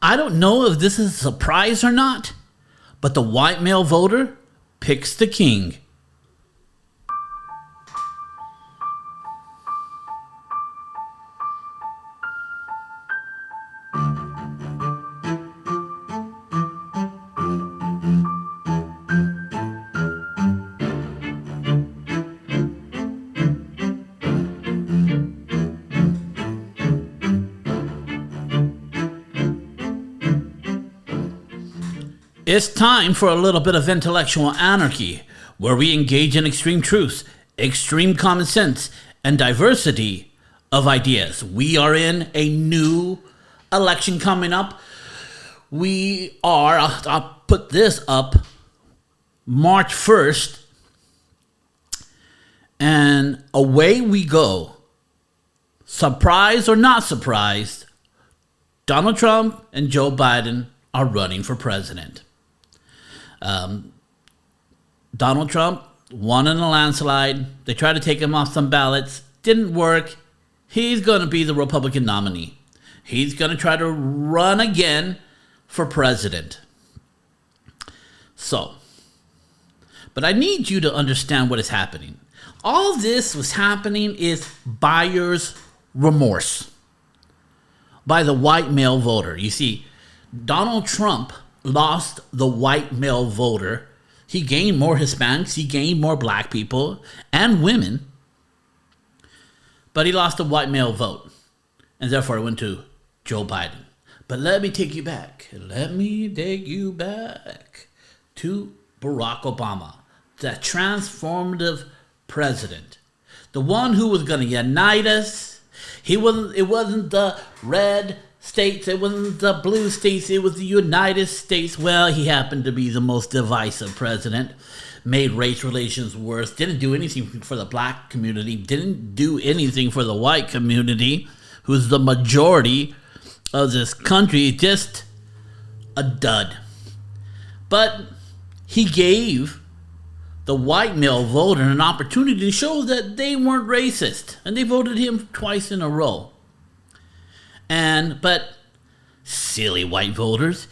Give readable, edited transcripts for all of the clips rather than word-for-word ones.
I don't know if this is a surprise or not, but the white male voter picks the king. It's time for a little bit of intellectual anarchy, where we engage in extreme truth, extreme common sense, and diversity of ideas. We are in a new election coming up. I'll put this up, March 1st, and away we go. Surprised or not surprised, Donald Trump and Joe Biden are running for president. Donald Trump won in a landslide. They tried to take him off some ballots. Didn't work. He's going to be the Republican nominee. He's going to try to run again for president. But I need you to understand what is happening. All this was happening is buyer's remorse by the white male voter. You see, Donald Trump lost the white male voter. He gained more Hispanics, he gained more black people and women, but he lost the white male vote, and therefore it went to Joe Biden. But let me take you back. Let me take you back to Barack Obama, the transformative president, the one who was going to unite us. It wasn't the red states, it wasn't the blue states, it was the United States. Well, he happened to be the most divisive president, made race relations worse, didn't do anything for the black community, didn't do anything for the white community, who's the majority of this country. Just a dud. But he gave the white male voter an opportunity to show that they weren't racist, and they voted him twice in a row. But silly white voters,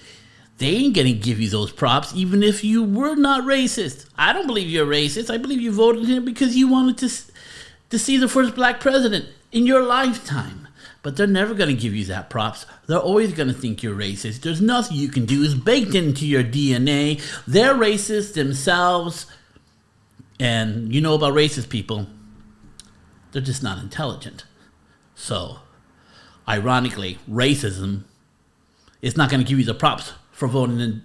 they ain't gonna give you those props even if you were not racist. I don't believe you're racist. I believe you voted him because you wanted to see the first black president in your lifetime. But they're never gonna give you that props. They're always gonna think you're racist. There's nothing you can do. It's baked into your DNA. They're racist themselves. And you know about racist people, they're just not intelligent. So, ironically, racism is not going to give you the props for voting in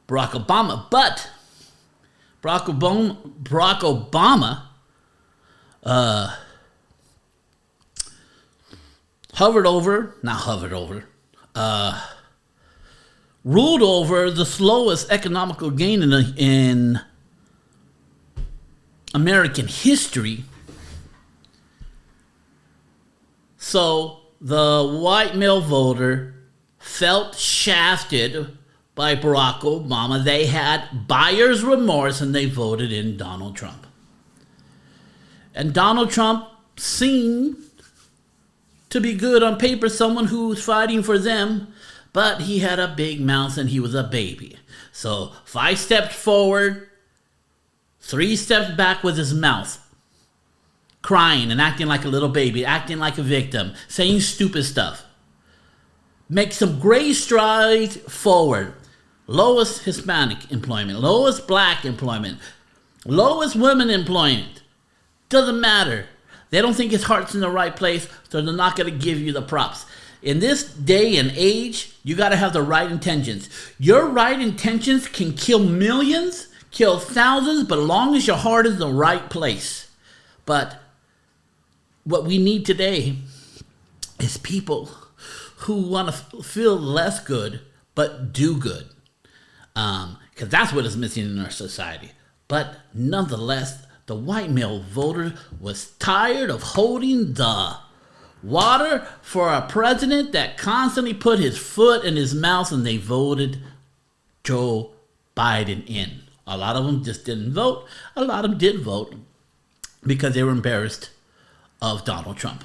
Barack Obama. But Barack Obama ruled over the slowest economical gain in American history. So the white male voter felt shafted by Barack Obama. They had buyer's remorse and they voted in Donald Trump. And Donald Trump seemed to be good on paper, someone who was fighting for them, but he had a big mouth and he was a baby. So 5 steps forward, 3 steps back with his mouth, crying and acting like a little baby, acting like a victim, saying stupid stuff. Make some great strides forward. Lowest Hispanic employment, lowest black employment, lowest women employment. Doesn't matter. They don't think his heart's in the right place, so they're not going to give you the props. In this day and age, you got to have the right intentions. Your right intentions can kill millions, kill thousands, but as long as your heart is in the right place. But what we need today is people who want to feel less good, but do good. Because that's what is missing in our society. But nonetheless, the white male voter was tired of holding the water for a president that constantly put his foot in his mouth, and they voted Joe Biden in. A lot of them just didn't vote. A lot of them did vote because they were embarrassed of Donald Trump.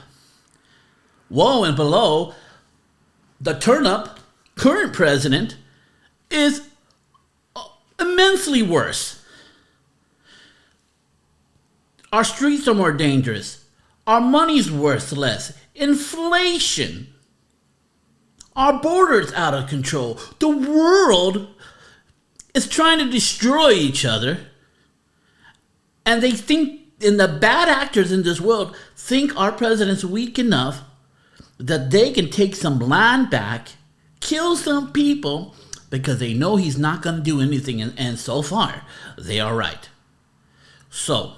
Whoa, and below, the turn-up current president is immensely worse. Our streets are more dangerous. Our money's worth less. Inflation. Our border's out of control. The world is trying to destroy each other. And they think, and the bad actors in this world think our president's weak enough that they can take some land back, kill some people, because they know he's not going to do anything. And so far, they are right. So,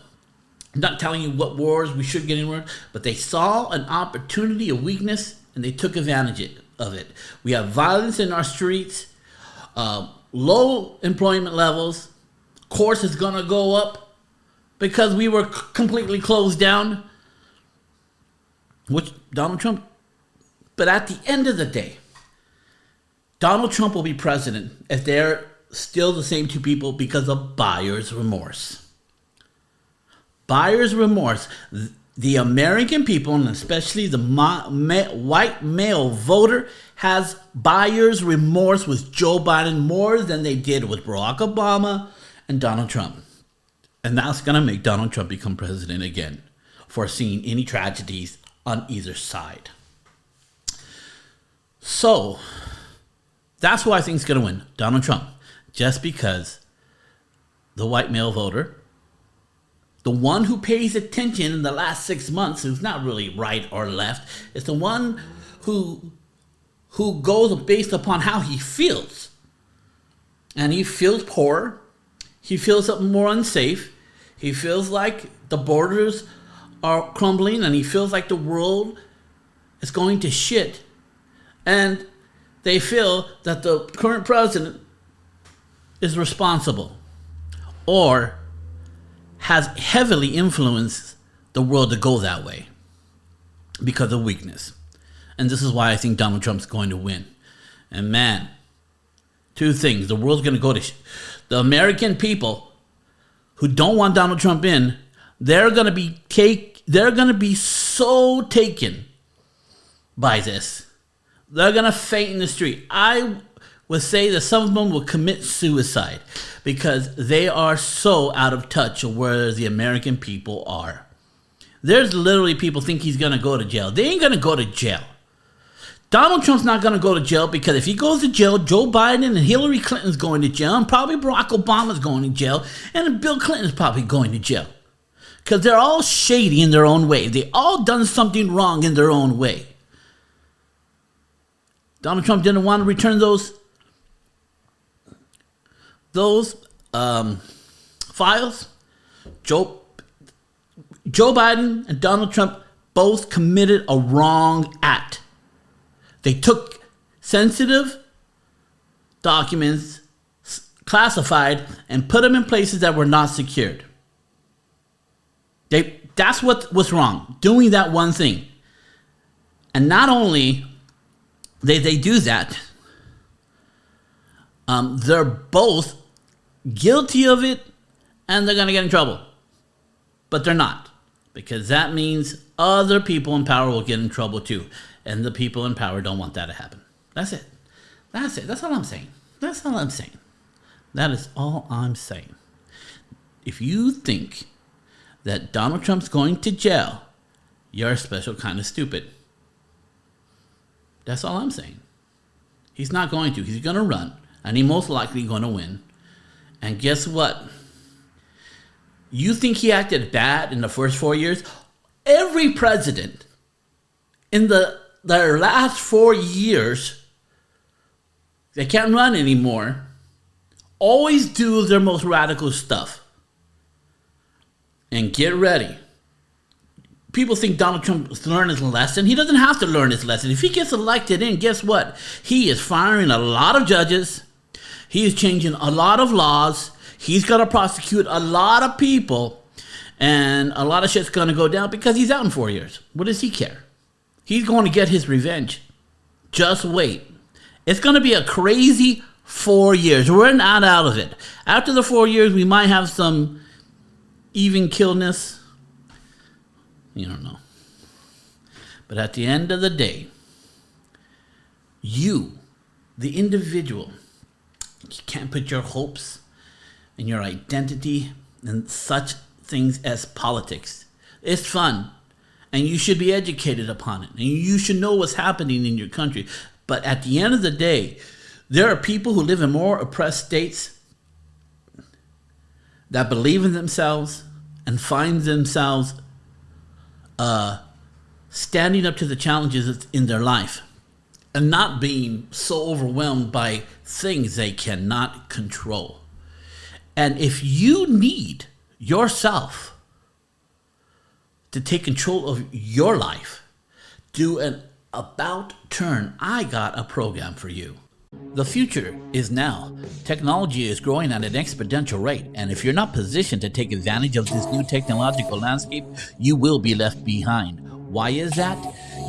I'm not telling you what wars we should get in, but they saw an opportunity, a weakness, and they took advantage of it. We have violence in our streets, low employment levels. Course is going to go up because we were completely closed down, which Donald Trump. But at the end of the day, Donald Trump will be president if they're still the same two people because of buyer's remorse. Buyer's remorse. The American people, and especially the white male voter, has buyer's remorse with Joe Biden more than they did with Barack Obama and Donald Trump. And that's going to make Donald Trump become president again, foreseeing any tragedies on either side. So, that's who I think is going to win, Donald Trump. Just because the white male voter, the one who pays attention in the last 6 months, who's not really right or left, is the one who goes based upon how he feels. And he feels poor. He feels more unsafe. He feels like the borders are crumbling, and he feels like the world is going to shit. And they feel that the current president is responsible or has heavily influenced the world to go that way because of weakness. And this is why I think Donald Trump's going to win. And man, two things. The world's going to go to the American people who don't want Donald Trump in. They're going to be so taken by this. They're going to faint in the street. I would say that some of them will commit suicide because they are so out of touch of where the American people are. There's literally people think he's going to go to jail. They ain't going to go to jail. Donald Trump's not going to go to jail because if he goes to jail, Joe Biden and Hillary Clinton's going to jail, and probably Barack Obama's going to jail, and Bill Clinton's probably going to jail. Because they're all shady in their own way. They all done something wrong in their own way. Donald Trump didn't want to return those files. Joe Biden and Donald Trump both committed a wrong act. They took sensitive documents, classified, and put them in places that were not secured. That's what was wrong, doing that one thing. And not only they do that, they're both guilty of it, and they're going to get in trouble. But they're not, because that means other people in power will get in trouble too. And the people in power don't want that to happen. That's it. That's it. That's all I'm saying. That's all I'm saying. That is all I'm saying. If you think that Donald Trump's going to jail, you're a special kind of stupid. That's all I'm saying. He's not going to. He's going to run, and he's most likely going to win. And guess what? You think he acted bad in the first 4 years? Every president in their last 4 years, they can't run anymore, always do their most radical stuff. And get ready. People think Donald Trump learned his lesson. He doesn't have to learn his lesson. If he gets elected in, guess what? He is firing a lot of judges. He is changing a lot of laws. He's going to prosecute a lot of people. And a lot of shit's going to go down because he's out in 4 years. What does he care? He's going to get his revenge. Just wait. It's going to be a crazy 4 years. We're not out of it. After the 4 years, we might have some even killness. You don't know. But at the end of the day, you the individual. You can't put your hopes and your identity in such things as politics. It's fun, and you should be educated upon it, and you should know what's happening in your country. But at the end of the day, there are people who live in more oppressed states that believe in themselves and find themselves standing up to the challenges in their life and not being so overwhelmed by things they cannot control. And if you need yourself to take control of your life, do an about turn. I got a program for you. The future is now. Technology is growing at an exponential rate, and if you're not positioned to take advantage of this new technological landscape, you will be left behind. Why is that?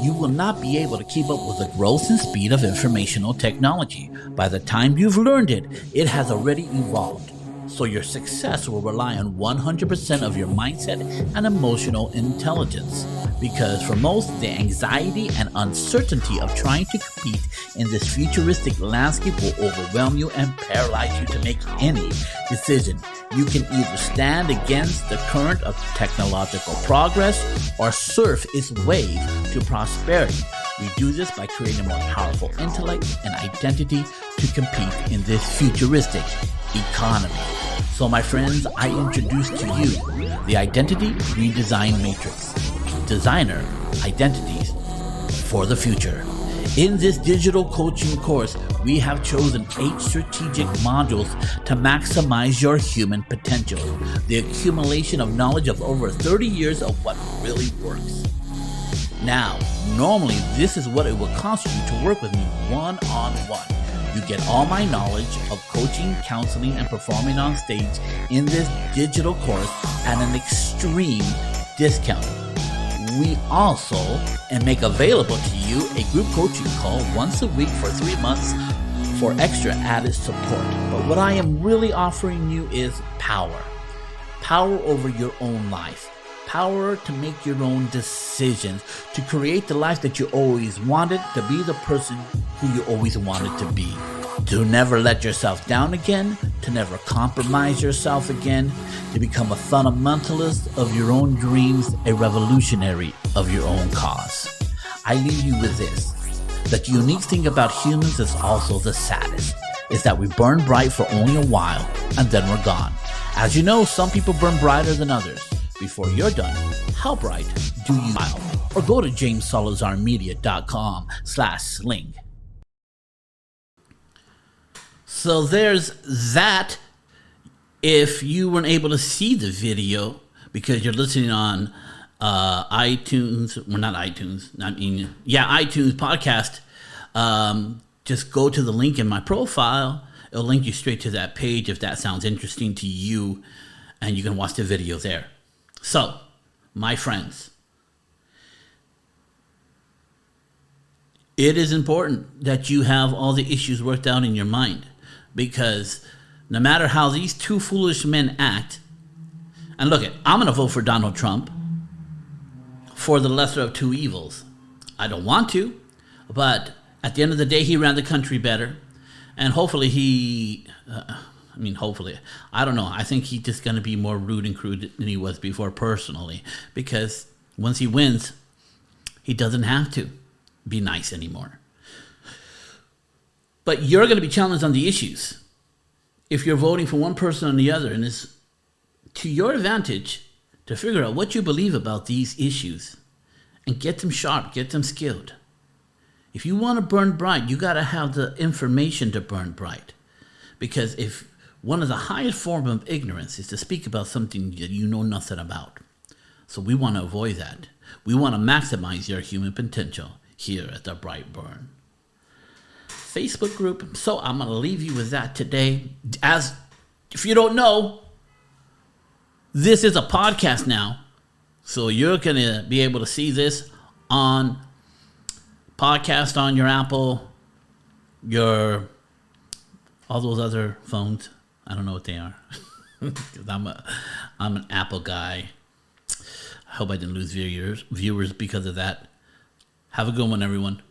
You will not be able to keep up with the growth and speed of informational technology. By the time you've learned it, it has already evolved. So your success will rely on 100% of your mindset and emotional intelligence. Because for most, the anxiety and uncertainty of trying to compete in this futuristic landscape will overwhelm you and paralyze you to make any decision. You can either stand against the current of technological progress or surf its wave to prosperity. We do this by creating a more powerful intellect and identity to compete in this futuristic economy. So my friends, I introduce to you the Identity Redesign Matrix. Designer identities for the future. In this digital coaching course, we have chosen 8 strategic modules to maximize your human potential. The accumulation of knowledge of over 30 years of what really works. Now, normally this is what it would cost you to work with me one-on-one. You get all my knowledge of coaching, counseling, and performing on stage in this digital course at an extreme discount. We also make available to you a group coaching call once a week for 3 months for extra added support. But what I am really offering you is power. Power over your own life. Power to make your own decisions, to create the life that you always wanted, to be the person who you always wanted to be. To never let yourself down again, to never compromise yourself again, to become a fundamentalist of your own dreams, a revolutionary of your own cause. I leave you with this. The unique thing about humans is also the saddest, is that we burn bright for only a while and then we're gone. As you know, some people burn brighter than others. Before you're done, how bright do you smile? Or go to jamessalazarmedia.com/sling. So there's that. If you weren't able to see the video because you're listening on iTunes, well, not iTunes, iTunes podcast, just go to the link in my profile. It'll link you straight to that page if that sounds interesting to you, and you can watch the video there. So, my friends, it is important that you have all the issues worked out in your mind, because no matter how these two foolish men act, and look, I'm going to vote for Donald Trump for the lesser of two evils. I don't want to, but at the end of the day, he ran the country better, and hopefully I don't know. I think he's just going to be more rude and crude than he was before personally, because once he wins, he doesn't have to be nice anymore. But you're going to be challenged on the issues if you're voting for one person or the other, and it's to your advantage to figure out what you believe about these issues and get them sharp, get them skilled. If you want to burn bright, you got to have the information to burn bright, because if one of the highest forms of ignorance is to speak about something that you know nothing about. So we want to avoid that. We want to maximize your human potential here at the Bright Burn Facebook group. So I'm going to leave you with that today. As if you don't know, this is a podcast now. So you're going to be able to see this on podcast on your Apple, all those other phones. I don't know what they are. I'm an Apple guy. I hope I didn't lose viewers because of that. Have a good one, everyone.